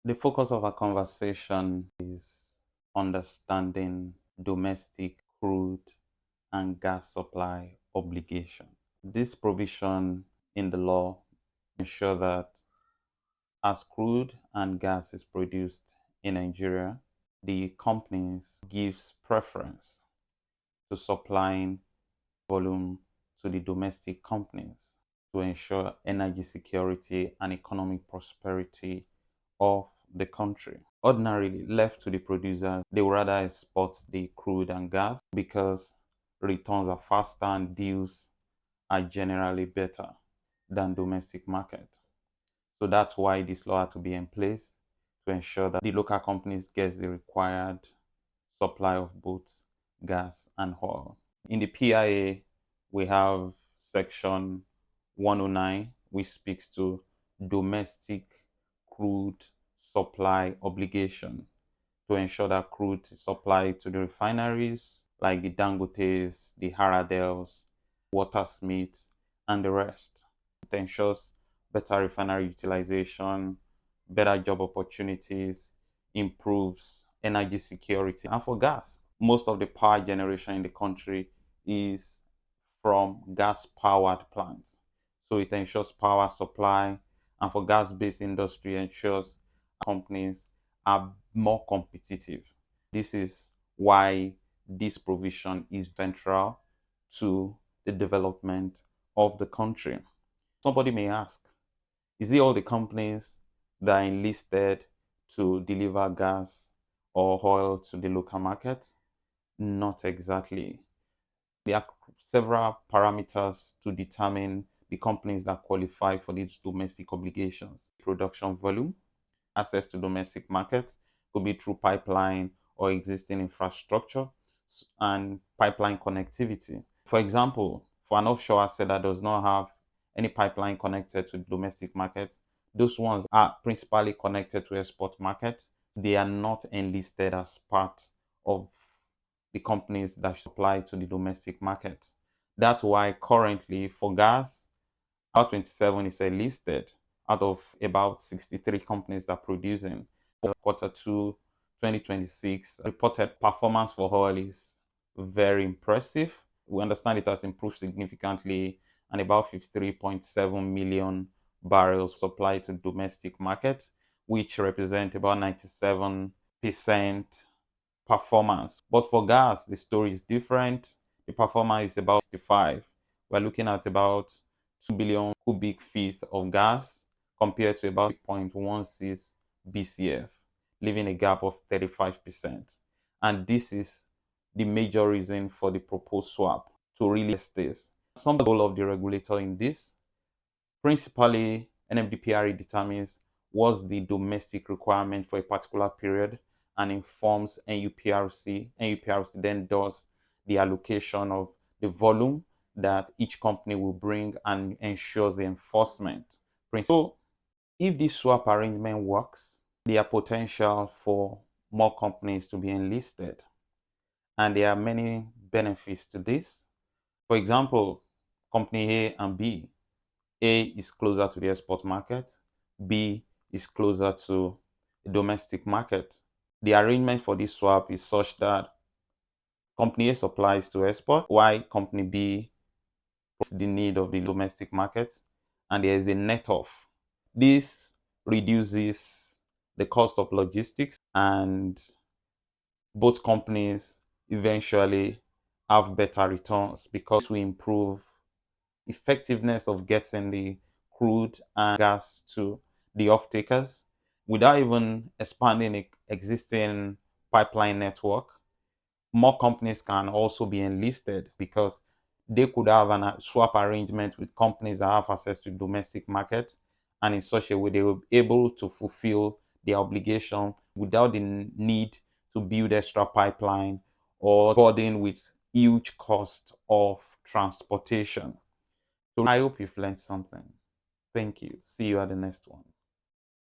The focus of our conversation is understanding domestic crude and gas supply obligation. This provision in the law ensures that as crude and gas is produced in Nigeria, the companies gives preference to supplying volume to the domestic companies to ensure energy security and economic prosperity of the country. Ordinarily, left to the producers, they would rather export the crude and gas because returns are faster and deals are generally better than domestic market. So that's why this law had to be in place to ensure that the local companies get the required supply of both gas and oil. In the PIA, we have section 109, which speaks to domestic crude supply obligation to ensure that crude is supplied to the refineries like the Dangotes, the Haradels, Watersmiths, and the rest. It ensures better refinery utilization, better job opportunities, improves energy security. And for gas, most of the power generation in the country is from gas-powered plants. So it ensures power supply, and for gas-based industry ensures companies are more competitive. This is why this provision is ventral to the development of the country. Somebody may ask, is it all the companies that are enlisted to deliver gas or oil to the local market? Not exactly. There are several parameters to determine the companies that qualify for these domestic obligations. Production volume, access to domestic market, could be through pipeline or existing infrastructure, and pipeline connectivity. For example, for an offshore asset that does not have any pipeline connected to domestic markets, those ones are principally connected to export markets. They are not enlisted as part of the companies that supply to the domestic market. That's why currently for gas, about 27 is enlisted out of about 63 companies that are producing. Quarter 2 2026 reported performance for oil is very impressive. We understand it has improved significantly, and about 53.7 million barrels supplied to domestic market, which represent about 97% performance. But for gas, the story is different. The performance is about 65. We're looking at about 2 billion cubic feet of gas compared to about 0.16 BCF, leaving a gap of 35%. And this is the major reason for the proposed swap to really test this. Some goal of the regulator in this, principally NMDPRA determines what's the domestic requirement for a particular period and informs NUPRC. NUPRC then does the allocation of the volume that each company will bring and ensures the enforcement. So if this swap arrangement works, there are potential for more companies to be enlisted. And there are many benefits to this. For example, company A and B. A is closer to the export market, B is closer to the domestic market. The arrangement for this swap is such that company A supplies to export, while company B meets the need of the domestic market, and there is a net off. This reduces the cost of logistics, and both companies eventually have better returns because we improve effectiveness of getting the crude and gas to the off-takers without even expanding the existing pipeline network. More companies can also be enlisted because they could have a swap arrangement with companies that have access to domestic market, and in such a way they will be able to fulfill their obligation without the need to build extra pipeline or burden with huge cost of transportation. So I hope you've learned something. Thank you. See you at the next one.